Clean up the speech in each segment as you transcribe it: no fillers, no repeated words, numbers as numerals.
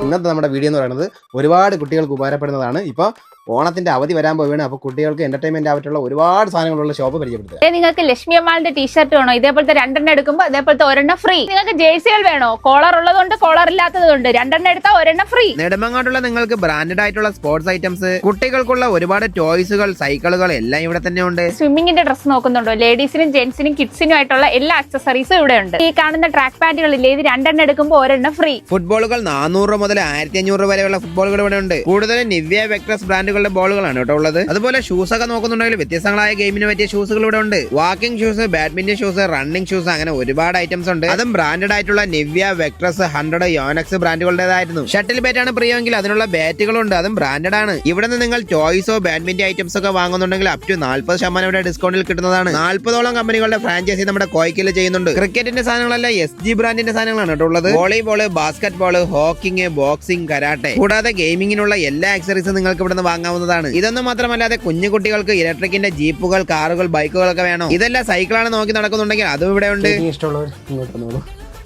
ഇന്നത്തെ നമ്മുടെ വീഡിയോ എന്ന് പറയുന്നത് ഒരുപാട് കുട്ടികൾക്ക് ഉപകാരപ്പെടുന്നതാണ്. ഇപ്പോൾ ഓണത്തിന്റെ അവധി വരാൻ പോവുകയാണ്. അപ്പോൾ കുട്ടികൾക്ക് എന്റർടൈൻമെന്റ് ആയിട്ടുള്ള ഒരുപാട് സാധനങ്ങളുള്ള ഷോപ്പ് പരിചയപ്പെടുത്തുക. നിങ്ങൾക്ക് ലക്ഷ്മി അമ്മാളിന്റെ ടീഷർട്ട് വേണോ? ഇതേപോലത്തെ രണ്ടെണ്ണം എടുക്കുമ്പോൾ അതേപോലത്തെ ഒരെണ്ണം ഫ്രീ. നിങ്ങൾക്ക് ജേഴ്സികൾ വേണോ? കോളർ ഉള്ളതുകൊണ്ട് കോളർ ഇല്ലാത്തതുകൊണ്ട് രണ്ടെണ്ണം എടുത്താൽ ഒരെണ്ണം ഫ്രീ. നെടുമങ്ങാടുള്ള നിങ്ങൾക്ക് ബ്രാൻഡഡ് ആയിട്ടുള്ള സ്പോർട്സ് ഐറ്റംസ്, കുട്ടികൾക്കുള്ള ഒരുപാട് ടോയ്സുകൾ, സൈക്കിളുകൾ എല്ലാം ഇവിടെ തന്നെ ഉണ്ട്. സ്വിമ്മിങ്ങിന്റെ ഡ്രസ്സ് നോക്കുന്നുണ്ടോ? ലേഡീസിനും ജെന്റ്സിനും കിഡ്സിനും ആയിട്ടുള്ള എല്ലാ അക്സസറീസും ഇവിടെ ഉണ്ട്. ഈ കാണുന്ന ട്രാക്ക് പാന്റുകളില്ലേ, ഇത് രണ്ടെണ്ണം എടുക്കുമ്പോൾ ഒരെണ്ണം ഫ്രീ. ഫുട്ബോളുകൾ 400 മുതൽ 1500 വരെയുള്ള ഫുട്ബോളുകൾ ഇവിടെ ഉണ്ട്. കൂടുതലും നിവ്യ വെക്ടർസ് ബ്രാൻഡുകളുടെ ബോളുകളാണ് കേട്ടോ ഉള്ളത്. അതുപോലെ ഷൂസ് ഒക്കെ നോക്കുന്നുണ്ടെങ്കിൽ വ്യത്യസ്തങ്ങളായ ഗെയിമിന് പറ്റിയ ഷൂസുകൾ ഇവിടെ ഉണ്ട്. Walking shoes, badminton shoes, running shoes, അങ്ങനെ ഒരുപാട് ഐറ്റംസ് ഉണ്ട്. അതും ബ്രാൻഡഡ് ആയിട്ടുള്ള നിവ്യ വെക്ടർസ് 100 യോനെക്സ് ബ്രാൻഡുകളുടേതായിരുന്നു. ഷട്ടിൽ ബാറ്റ് ആണ് പ്രിയമെങ്കിൽ അതിനുള്ള ബാറ്റുകളുണ്ട്, അതും ബ്രാൻഡഡ് ആണ്. ഇവിടെ നിന്ന് നിങ്ങൾ ടോയ്സോ ബാഡ്മിന്റൺ ഐറ്റംസ് ഒക്കെ വാങ്ങുന്നുണ്ടെങ്കിൽ അപ് ടു 40% ഇവിടെ ഡിസ്കൗണ്ടിൽ കിട്ടുന്നതാണ്. 40ഓളം കമ്പനികളുടെ ഫ്രാഞ്ചൈസി നമ്മുടെ കോയിക്കിൽ ചെയ്യുന്നുണ്ട്. ക്രിക്കറ്റിന്റെ സാധനങ്ങളല്ല, SG ബ്രാൻഡിന്റെ സാധനങ്ങളാണ് കേട്ടോ ഉള്ളത്. Volleyball, basket ball, Hawking, boxing, karate, കൂടാതെ ഗെയിമിങ്ങിനുള്ള എല്ലാ ആക്സസറീസും നിങ്ങൾക്ക് ഇവിടെ നിന്ന് വാങ്ങാവുന്നതാണ്. ഇതൊന്നും മാത്രമല്ലാതെ കുഞ്ഞു കുട്ടികൾക്ക് ഇലക്ട്രിക്കിന്റെ ജീപ്പുകൾ, കാറുകൾ, ബൈക്കുകളൊക്കെ വേണം. ഇതെല്ലാം സൈക്കിളാണ് നോക്കി നടക്കുന്നുണ്ടെങ്കിൽ അതും ഇവിടെ ഉണ്ട്. ഇഷ്ടമുള്ളവർ ഇങ്ങോട്ട് വന്നോളൂ.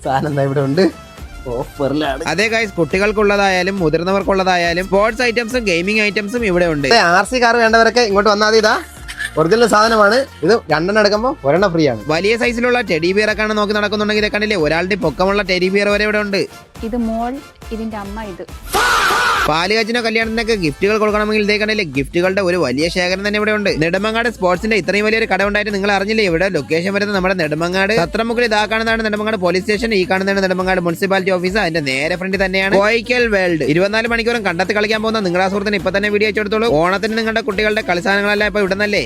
സാധനം ഇവിടെ ഉണ്ട്. അതേ ഗൈസ്, കുട്ടികൾക്കുള്ളതായാലും മുതിർന്നവർക്കുള്ളതായാലും സ്പോർട്സ് ഐറ്റംസും ഗെയിമിംഗ് ഐറ്റംസും ഇവിടെ ഉണ്ട്. RC കാർ വേണ്ടവരൊക്കെ ഇങ്ങോട്ട് വന്നാൽ ഇതാ ഒറിജിനൽ സാധനമാണ്. ഇത് രണ്ടെണ്ണം എടുക്കുമ്പോൾ ഒരെണ്ണം ഫ്രീ ആണ്. വലിയ സൈസിലുള്ള ടെഡി ബിയർ ഒക്കെ നോക്കി നടക്കുന്നുണ്ടെങ്കിൽ ഇതൊക്കെ കണ്ടില്ലേ, ഒരാളുടെ പൊക്കമുള്ള ടെഡി ബിയർ വരെ ഇവിടെ ഉണ്ട്. ഇത് മോൾ, ഇതിന്റെ അമ്മ. ഇത് പാലുകാച്ചിനോ കല്യാണത്തിനൊക്കെ ഗിഫ്റ്റുകൾ കൊടുക്കണമെങ്കിൽ ഇതേ കണ്ടില്ലേ, ഗിഫ്റ്റുകളുടെ ഒരു വലിയ ശേഖരം തന്നെ ഇവിടെ ഉണ്ട്. നെടുമങ്ങാട് സ്പോർട്സിന്റെ ഇത്രയും വലിയൊരു കട ഉണ്ടായിട്ട് നിങ്ങൾ അറിഞ്ഞില്ലേ? ഇവിടെ ലൊക്കേഷൻ വരുന്നത് നമ്മുടെ നെടുമങ്ങാട് സത്രമുക്കിൽ. ഇതാ കാണുന്നതാണ് നെടുമങ്ങാട് പോലീസ് സ്റ്റേഷൻ, ഈ കാണുന്നതാണ് നെടുമങ്ങാട് മുനിസിപ്പാലിറ്റി ഓഫീസ്. അതിന്റെ നേരെ ഫ്രണ്ടിൽ തന്നെയാണ് കോയിക്കൽ വേൾഡ്. 24 മണിക്കൂറും കണ്ടെത്തി കളിക്കാൻ പോകുന്ന നിങ്ങളുടെ സുഹൃത്തിന് ഇപ്പൊ തന്നെ വീഡിയോ അയച്ചെടുത്തോളൂ. ഓണത്തിന് നിങ്ങളുടെ കുട്ടികളുടെ കളിസാധനങ്ങളെല്ലാം ഇപ്പൊ ഇവിടെ നല്ലേ.